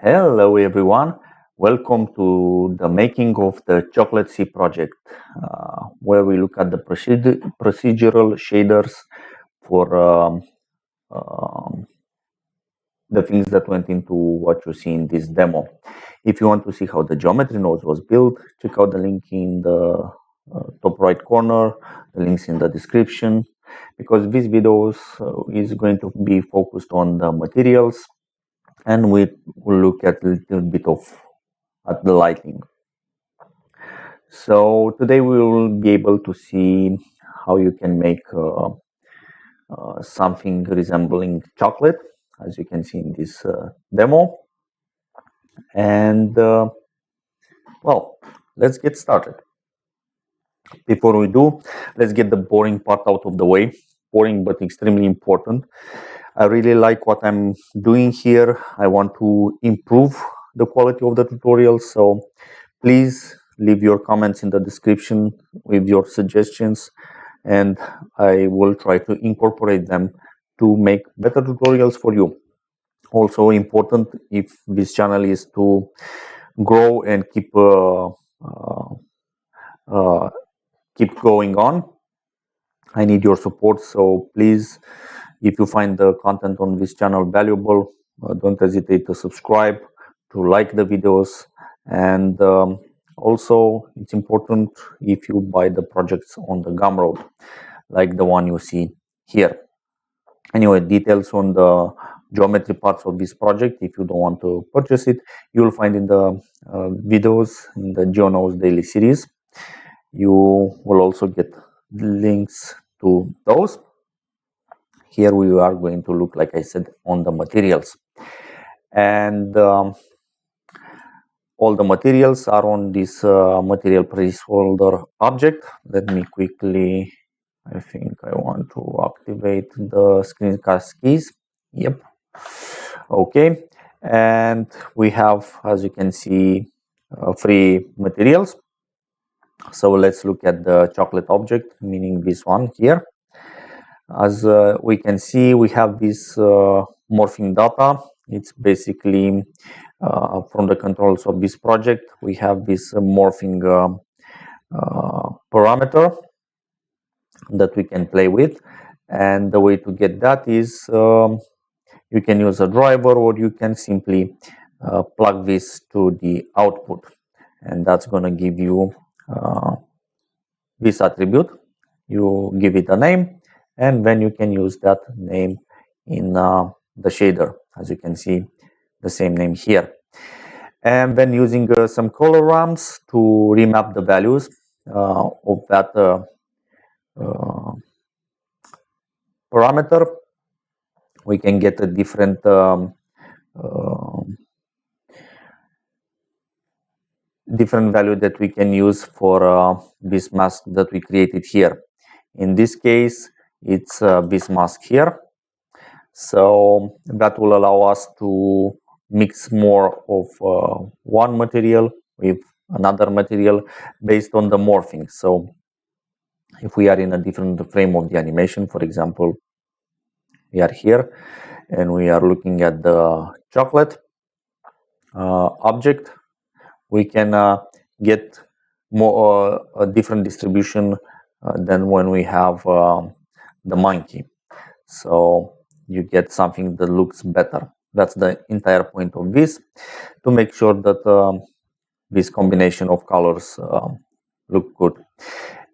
Hello everyone, welcome to the making of the Chocolate C project, where we look at the procedural shaders for the things that went into what you see in this demo. If you want to see how the geometry nodes was built, check out the link in the top right corner, the links in the description, because this video is going to be focused on the materials, and we will look at a little bit at the lighting. So today we will be able to see how you can make something resembling chocolate, as you can see in this demo. And well, let's get started. Before we do, let's get the boring part out of the way. Boring but extremely important. I really like what I'm doing here. I want to improve the quality of the tutorial, so please leave your comments in the description with your suggestions, and I will try to incorporate them to make better tutorials for you. Also important, if this channel is to grow and keep going on, I need your support. So please, if you find the content on this channel valuable, don't hesitate to subscribe, to like the videos, and also it's important if you buy the projects on the gumroad, like the one you see here. Anyway, details on the geometry parts of this project, if you don't want to purchase it, you will find in the videos in the Geonodes Daily series. You will also get links to those. Here we are going to look, like I said, on the materials, and all the materials are on this material placeholder object. Let me quickly, I think I want to activate the screencast keys. Yep. Okay, and we have, as you can see, 3 materials. So let's look at the chocolate object, meaning this one here. As we can see, we have this morphing data. It's basically from the controls of this project. We have this morphing parameter that we can play with, and the way to get that is you can use a driver, or you can simply plug this to the output, and that's going to give you this attribute. You give it a name, and then you can use that name in the shader, as you can see the same name here. And then using some color ramps to remap the values of that parameter, we can get a different value that we can use for this mask that we created here. In this case, it's this mask here. So that will allow us to mix more of one material with another material based on the morphing. So if we are in a different frame of the animation, for example, we are here and we are looking at the chocolate object, we can get more a different distribution than when we have the monkey. So you get something that looks better. That's the entire point of this, to make sure that this combination of colors look good.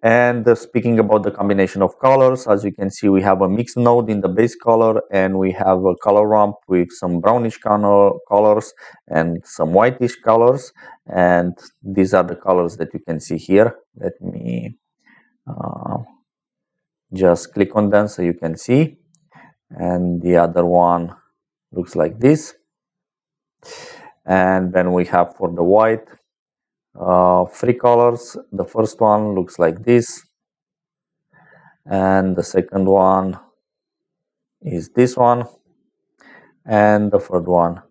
And speaking about the combination of colors, as you can see, we have a mix node in the base color, and we have a color ramp with some brownish colors and some whitish colors, and these are the colors that you can see here. Let me just click on them so you can see. And the other one looks like this. And then we have for the white 3 colors. The first one looks like this, and the second one is this one, and the third one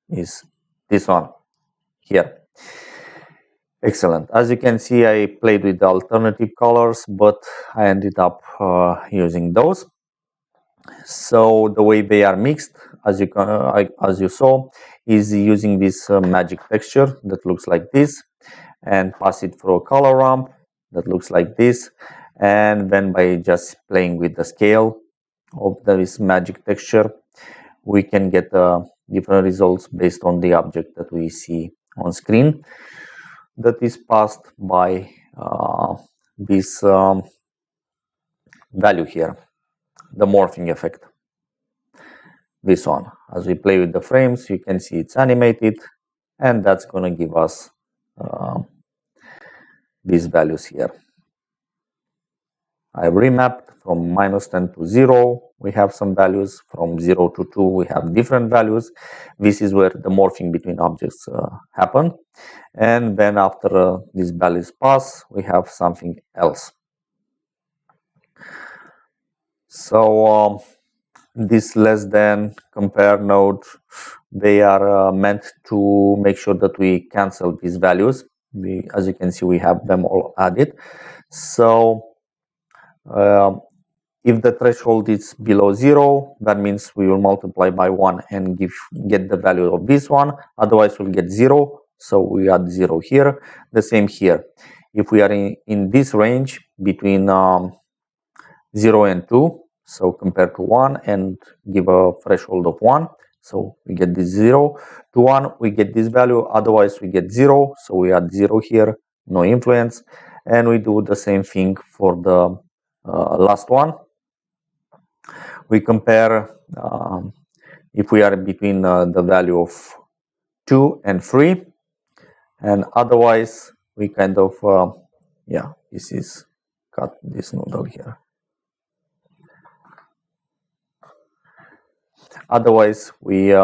is this one here. Excellent. As you can see, I played with the alternative colors, but I ended up using those. So the way they are mixed, as you saw, is using this magic texture that looks like this, and pass it through a color ramp that looks like this, and then by just playing with the scale of this magic texture, we can get different results based on the object that we see on screen that is passed by this value here, the morphing effect. This one, as we play with the frames, you can see it's animated, and that's going to give us these values here. I remapped from -10 to 0. We have some values. From 0 to 2, we have different values. This is where the morphing between objects happen. And then after these values pass, we have something else. So this less than compare node, they are meant to make sure that we cancel these values. As you can see, we have them all added. So if the threshold is below 0, that means we will multiply by 1 and get the value of this one. Otherwise, we'll get 0. So we add 0 here. The same here. If we are in this range between 0 and 2, so compared to 1 and give a threshold of 1, so we get this 0. To 1, we get this value. Otherwise, we get 0. So we add 0 here, no influence. And we do the same thing for the last one. We compare if we are between the value of 2 and 3, and otherwise we kind of this is cut this noodle here. Otherwise we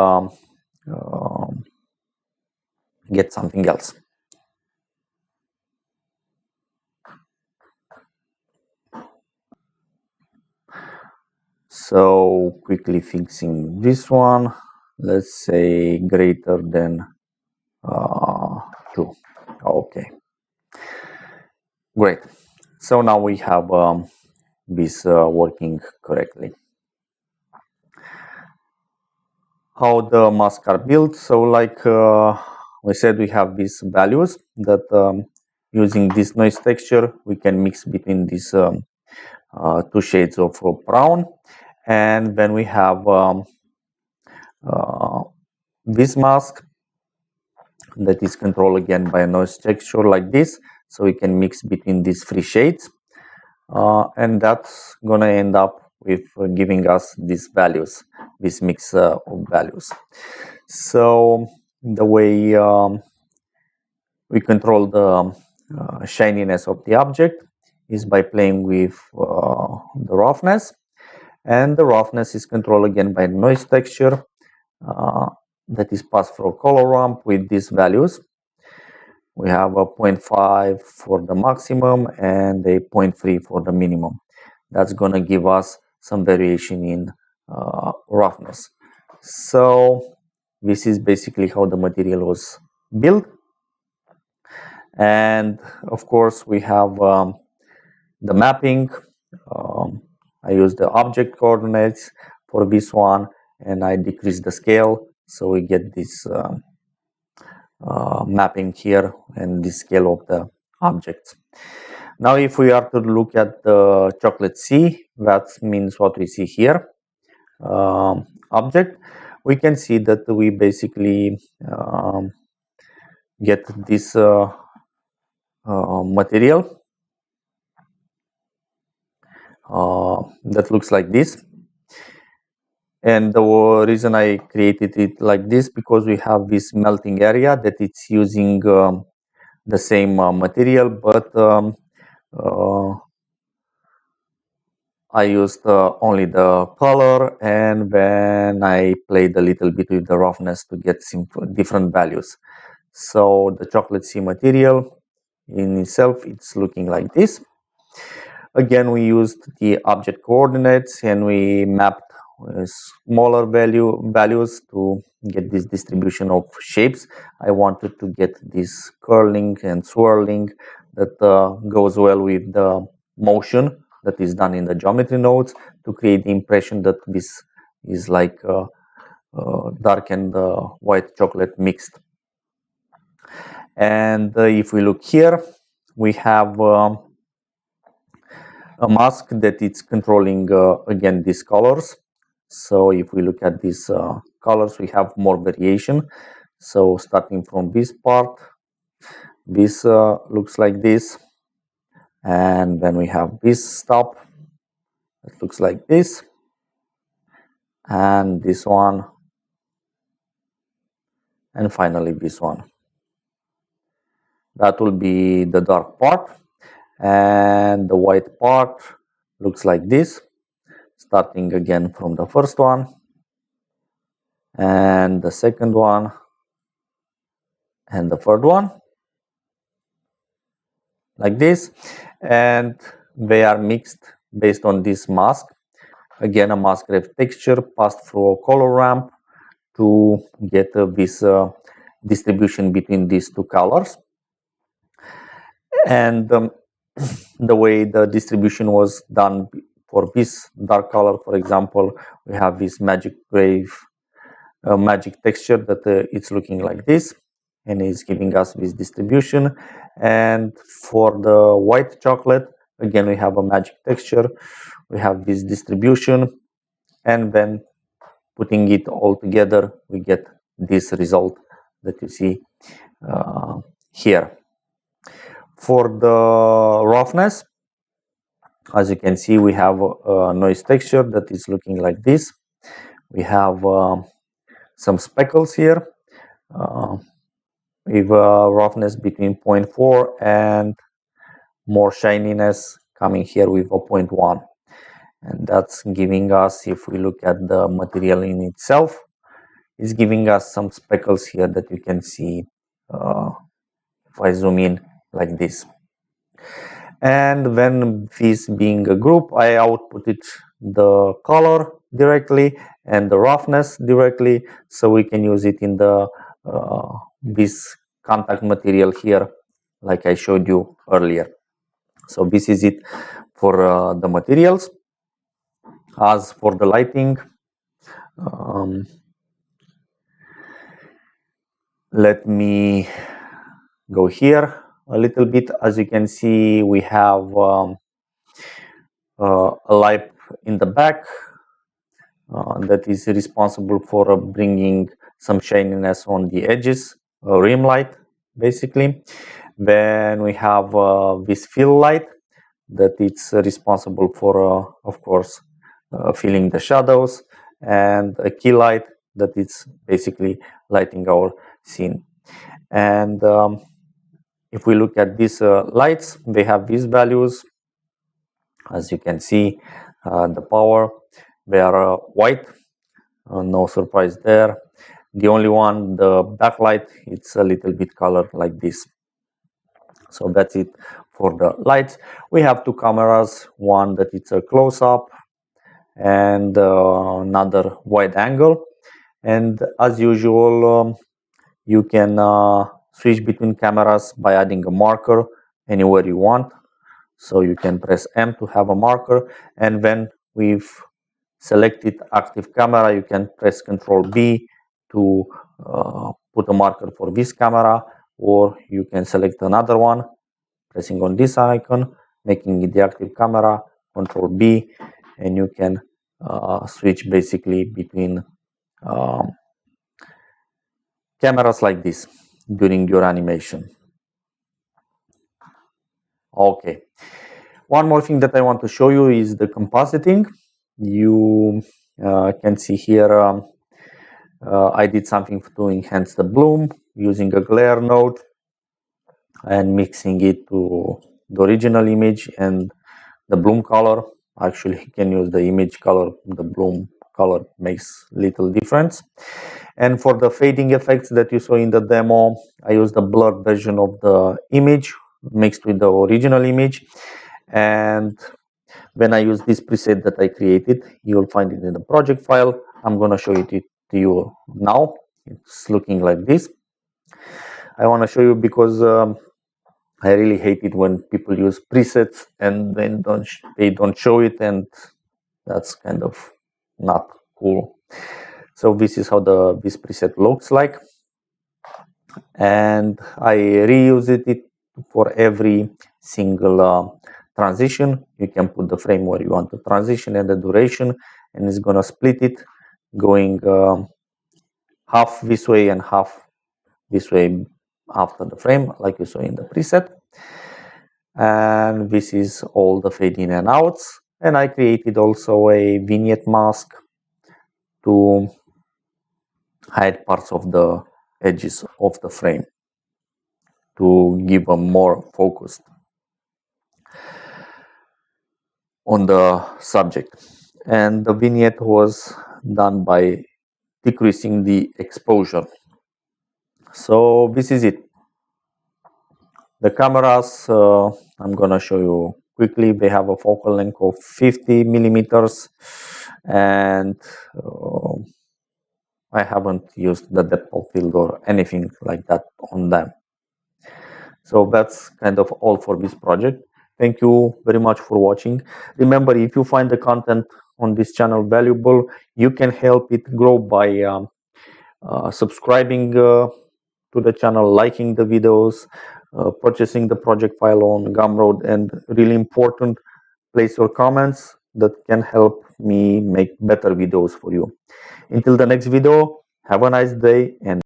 get something else. So quickly fixing this one, let's say greater than 2. Okay, great. So now we have this working correctly. How the masks are built? So like we said, we have these values that using this noise texture, we can mix between these two shades of brown. And then we have this mask that is controlled again by a noise texture like this. So we can mix between these 3 shades. And that's going to end up with giving us these values, this mix of values. So the way we control the shininess of the object is by playing with the roughness. And the roughness is controlled again by noise texture that is passed through a color ramp with these values. We have a 0.5 for the maximum and a 0.3 for the minimum. That's going to give us some variation in roughness. So this is basically how the material was built. And of course, we have the mapping. I use the object coordinates for this one, and I decrease the scale, so we get this mapping here and the scale of the objects. Now, if we are to look at the chocolate C, that means what we see here, object, we can see that we basically get this material that looks like this. And the reason I created it like this, because we have this melting area that it's using the same material, but I used only the color, and then I played a little bit with the roughness to get some different values. So the chocolate C material in itself, it's looking like this. Again, we used the object coordinates and we mapped smaller values to get this distribution of shapes. I wanted to get this curling and swirling that goes well with the motion that is done in the geometry nodes to create the impression that this is like dark and white chocolate mixed. And if we look here, we have a mask that it's controlling again these colors. So if we look at these colors, we have more variation. So starting from this part, this looks like this, and then we have this stop that looks like this, and this one, and finally this one. That will be the dark part, and the white part looks like this, starting again from the first one, and the second one, and the third one, like this, and they are mixed based on this mask. Again, a mask ref texture passed through a color ramp to get this distribution between these two colors. And the way the distribution was done for this dark color, for example, we have this magic wave, magic texture that it's looking like this, and is giving us this distribution. And for the white chocolate, again, we have a magic texture, we have this distribution, and then putting it all together, we get this result that you see here. For the roughness, as you can see, we have a noise texture that is looking like this. We have some speckles here with roughness between 0.4 and more shininess coming here with a 0.1. And that's giving us, if we look at the material in itself, it's giving us some speckles here that you can see if I zoom in like this. And when this being a group, I outputted the color directly and the roughness directly, so we can use it in the this contact material here, like I showed you earlier. So this is it for the materials. As for the lighting, let me go here a little bit. As you can see, we have a light in the back that is responsible for bringing some shininess on the edges, rim light basically. Then we have this fill light that it's responsible for, of course, filling the shadows, and a key light that it's basically lighting our scene. And if we look at these lights, they have these values. As you can see, the power, they are white, no surprise there. The only one, the backlight, it's a little bit colored like this. So that's it for the lights. We have two cameras, one that it's a close-up and another wide angle. And as usual, you can switch between cameras by adding a marker anywhere you want. So you can press M to have a marker, and when we've selected active camera, you can press Ctrl B to put a marker for this camera, or you can select another one, pressing on this icon, making it the active camera, Ctrl B, and you can switch basically between cameras like this during your animation. Okay. One more thing that I want to show you is the compositing. You can see here I did something to enhance the bloom using a glare node and mixing it to the original image and the bloom color. Actually, you can use the image color, the bloom color makes little difference. And for the fading effects that you saw in the demo, I used a blurred version of the image mixed with the original image. And when I use this preset that I created, you'll find it in the project file. I'm going to show it to you now. It's looking like this. I want to show you because I really hate it when people use presets and then they don't show it, and that's kind of not cool. So this is how this preset looks like, and I reused it for every single transition. You can put the frame where you want the transition and the duration, and it's gonna split it, going half this way and half this way after the frame, like you saw in the preset. And this is all the fade in and outs. And I created also a vignette mask to hide parts of the edges of the frame to give a more focused on the subject. And the vignette was done by decreasing the exposure. So this is it. The cameras, I'm gonna show you quickly. They have a focal length of 50 millimeters, and I haven't used the depth of field or anything like that on them. So that's kind of all for this project. Thank you very much for watching. Remember, if you find the content on this channel valuable, you can help it grow by subscribing to the channel, liking the videos, purchasing the project file on Gumroad, and really important, place your comments that can help me make better videos for you. Until the next video, have a nice day and